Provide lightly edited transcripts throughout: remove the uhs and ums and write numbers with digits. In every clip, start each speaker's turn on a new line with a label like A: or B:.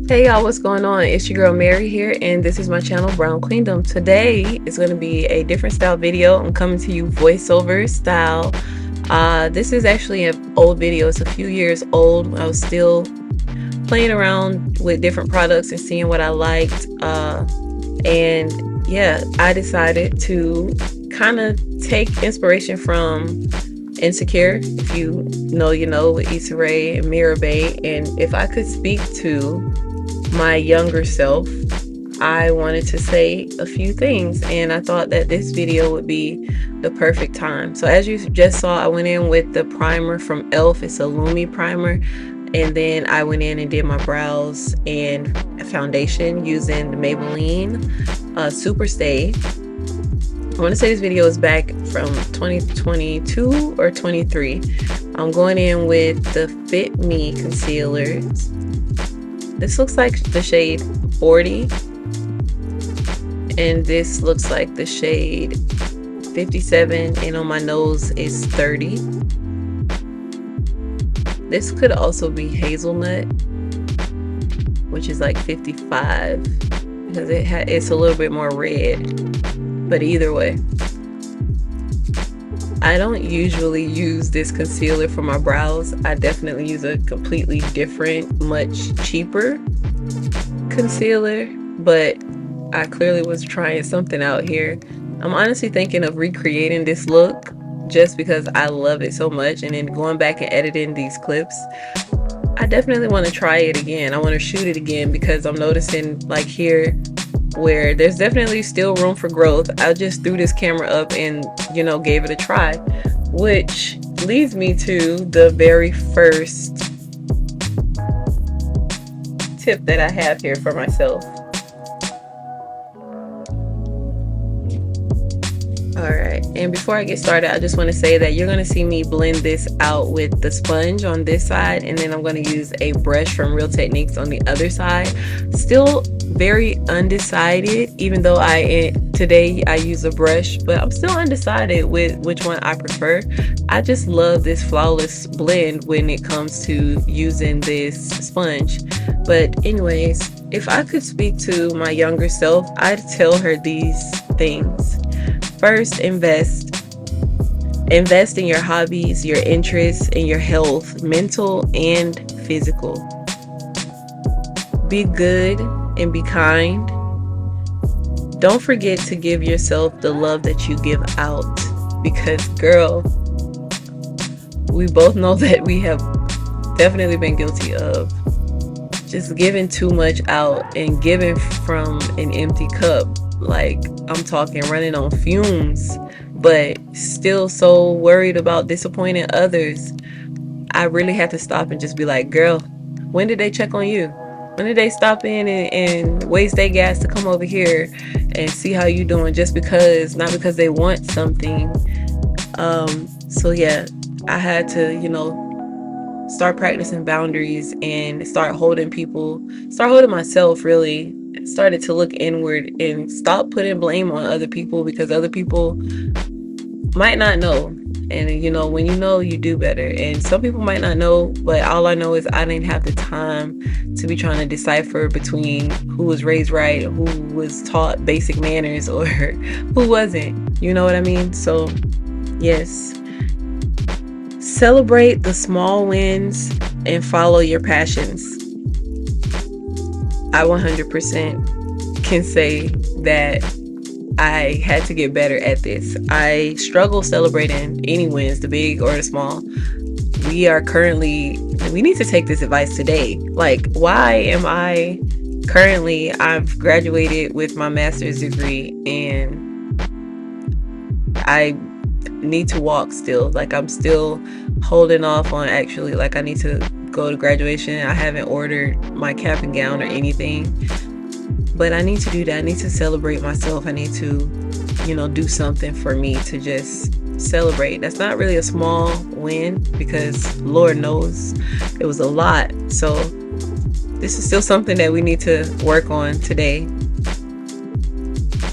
A: Hey y'all, what's going on? It's your girl Mary here, and this is my channel Brown Queendom. Today is going to be a different style video. I'm coming to you voiceover style. This is actually an old video. It's a few years old. I was still playing around with different products and seeing what I liked. And yeah, I decided to kind of take inspiration from Insecure. If you know, you know, with Issa Rae and Mirabai. And if I could speak to my younger self, I wanted to say a few things, and I thought that this video would be the perfect time. So as you just saw, I went in with the primer from e.l.f. It's a Lumi primer, and then I went in and did my brows and foundation using the Maybelline Superstay. I want to say this video is back from 2022 or 23. I'm going in with the Fit Me concealer. This looks like the shade 40, and this looks like the shade 57, and on my nose is 30. This could also be hazelnut, which is like 55, because it's a little bit more red. But either way, I don't usually use this concealer for my brows. I definitely use a completely different, much cheaper concealer, but I clearly was trying something out here. I'm honestly thinking of recreating this look just because I love it so much, and then going back and editing these clips. I definitely want to try it again. I want to shoot it again because I'm noticing, like here, where there's definitely still room for growth. I just threw this camera up and, you know, gave it a try, which leads me to the very first tip that I have here for myself. Alright, and before I get started, I just want to say that you're going to see me blend this out with the sponge on this side, and then I'm going to use a brush from Real Techniques on the other side. Still very undecided, even though today I use a brush, but I'm still undecided with which one I prefer. I just love this flawless blend when it comes to using this sponge. But anyways, if I could speak to my younger self, I'd tell her these things. First, invest in your hobbies, your interests, and your health, mental and physical. Be good and be kind. Don't forget to give yourself the love that you give out, because girl, we both know that we have definitely been guilty of just giving too much out and giving from an empty cup. Like, I'm talking running on fumes, but still so worried about disappointing others. I really have to stop and just be like, girl, when did they check on you? When did they stop in and waste their gas to come over here and see how you doing, just because, not because they want something. So yeah, I had to, you know, start practicing boundaries and start holding myself, really. Started to look inward and stop putting blame on other people, because other people might not know. And you know, when you know, you do better. And some people might not know, but all I know is I didn't have the time to be trying to decipher between who was raised right, who was taught basic manners, or who wasn't. You know what I mean? So yes, celebrate the small wins and follow your passions. I 100% can say that I had to get better at this. I struggle celebrating any wins, the big or the small. We need to take this advice today. Like, why am I've graduated with my master's degree and I need to walk still. Like, I'm still holding off on actually, like, I need to go to graduation. I haven't ordered my cap and gown or anything, but I need to do that. I need to celebrate myself. I need to, you know, do something for me to just celebrate. That's not really a small win, because Lord knows it was a lot. So this is still something that we need to work on today.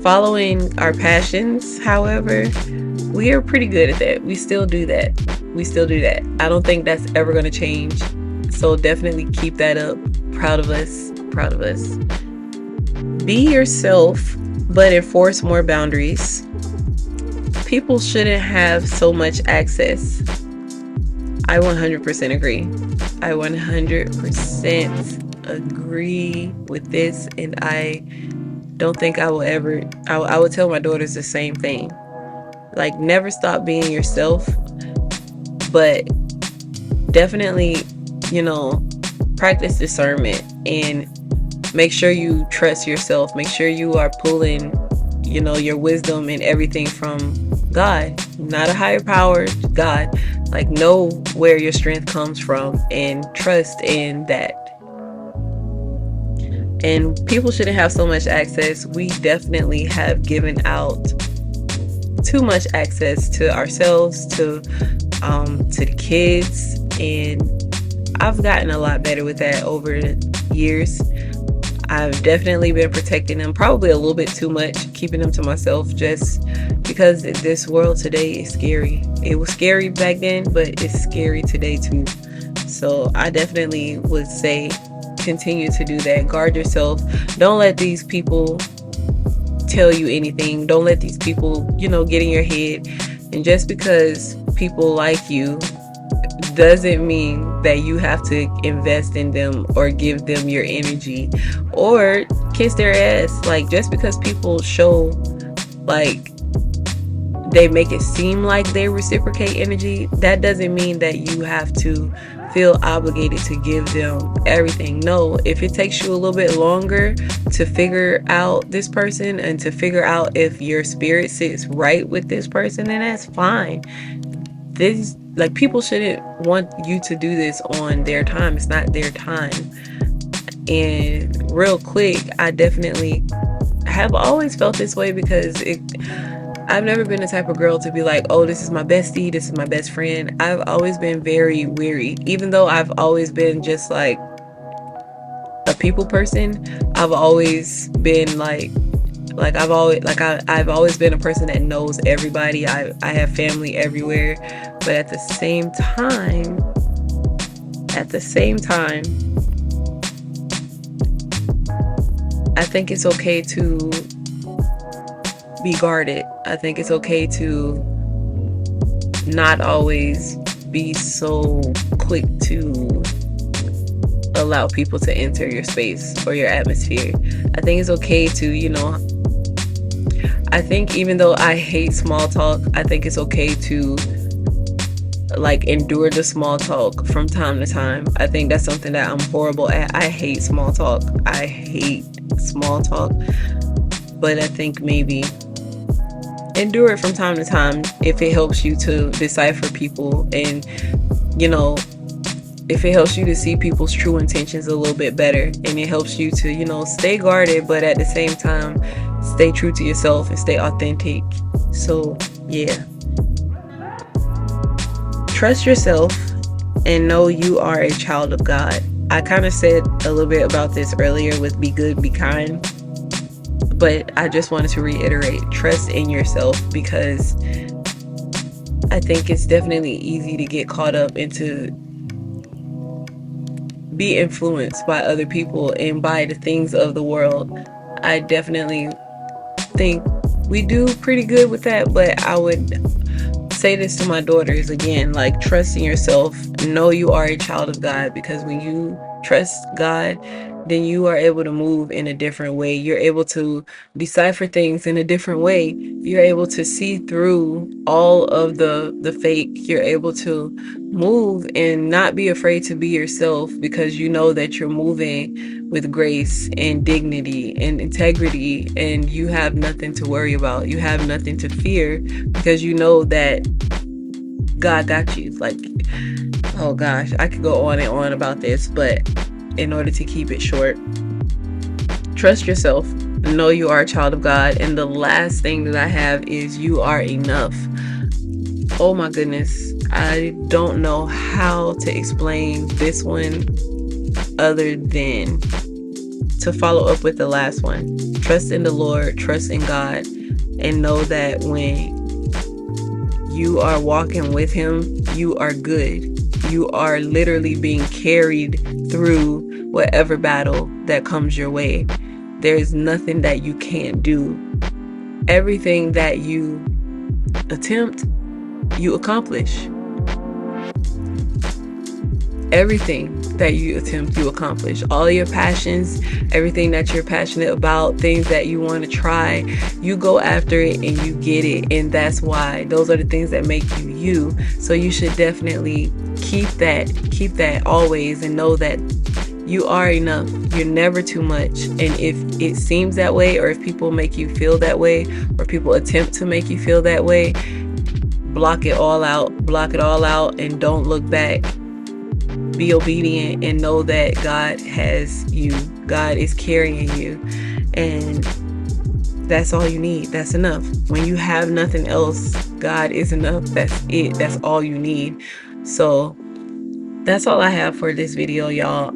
A: Following our passions, however, we are pretty good at that. We still do that. I don't think that's ever going to change. So definitely keep that up. Proud of us. Be yourself, but enforce more boundaries. People shouldn't have so much access. I 100% agree. I 100% agree with this, and I don't think I will ever. I would tell my daughters the same thing. Like, never stop being yourself, but definitely, practice discernment and make sure you trust yourself. Make sure you are pulling, your wisdom and everything from God, not a higher power, God. Like, know where your strength comes from and trust in that. And people shouldn't have so much access. We definitely have given out too much access to ourselves, to the kids, and I've gotten a lot better with that over the years. I've definitely been protecting them, probably a little bit too much, keeping them to myself, just because this world today is scary. It was scary back then, but it's scary today too. So I definitely would say continue to do that. Guard yourself. Don't let these people tell you anything. Don't let these people, get in your head. And just because people like you doesn't mean that you have to invest in them or give them your energy or kiss their ass. Like, just because people show, like, they make it seem like they reciprocate energy, that doesn't mean that you have to feel obligated to give them everything. No, if it takes you a little bit longer to figure out this person and to figure out if your spirit sits right with this person, then that's fine. People shouldn't want you to do this on their time. It's not their time. And real quick, I definitely have always felt this way because I've never been the type of girl to be like, oh, this is my bestie, this is my best friend. I've always been very weary. Even though I've always been just like a people person, I've always been I've always been a person that knows everybody. I have family everywhere. But at the same time, I think it's okay to be guarded. I think it's okay to not always be so quick to allow people to enter your space or your atmosphere. I think it's okay to, I think even though I hate small talk, I think it's okay to endure the small talk from time to time. I think that's something that I'm horrible at. I hate small talk. But I think maybe endure it from time to time if it helps you to decipher people and, if it helps you to see people's true intentions a little bit better, and it helps you to, stay guarded, but at the same time, stay true to yourself and stay authentic. So, yeah. Trust yourself and know you are a child of God. I kind of said a little bit about this earlier with be good, be kind. But I just wanted to reiterate, trust in yourself, because I think it's definitely easy to get caught up into be influenced by other people and by the things of the world. I definitely think we do pretty good with that, but I would say this to my daughters again, trust in yourself, know you are a child of God, because when you trust God, then you are able to move in a different way. You're able to decipher things in a different way. You're able to see through all of the fake. You're able to move and not be afraid to be yourself, because you know that you're moving with grace and dignity and integrity, and you have nothing to worry about. You have nothing to fear, because you know that God got you. Oh gosh, I could go on and on about this, but in order to keep it short, trust yourself, know you are a child of God, and the last thing that I have is you are enough. Oh my goodness, I don't know how to explain this one other than to follow up with the last one. Trust in the Lord, trust in God, and know that when you are walking with him, you are good. You are literally being carried through whatever battle that comes your way. There's nothing that you can't do. Everything that you attempt, you accomplish. Everything that you attempt, you accomplish. All your passions, everything that you're passionate about, things that you want to try, you go after it and you get it. And that's why those are the things that make you you. So you should definitely keep that always, and know that you are enough. You're never too much. And if it seems that way, or if people make you feel that way, or people attempt to make you feel that way, block it all out, and don't look back. Be obedient and know that God has you. God is carrying you, and that's all you need. That's enough. When you have nothing else, God is enough. That's it. That's all you need. So that's all I have for this video, y'all.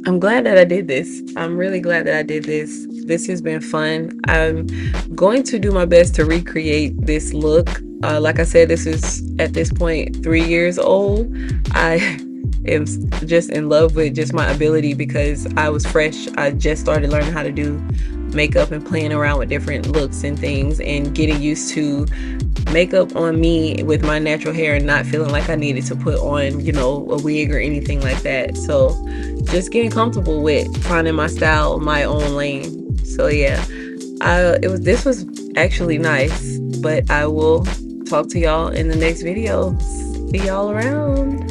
A: I'm glad that I did this. I'm really glad that I did this. This has been fun. I'm going to do my best to recreate this look. Like I said, this is at this point 3 years old. I am just in love with just my ability, because I was fresh. I just started learning how to do makeup and playing around with different looks and things, and getting used to makeup on me with my natural hair, and not feeling like I needed to put on, you know, a wig or anything like that. So just getting comfortable with finding my style, my own lane. So yeah, this was actually nice, but I will talk to y'all in the next video. See y'all around.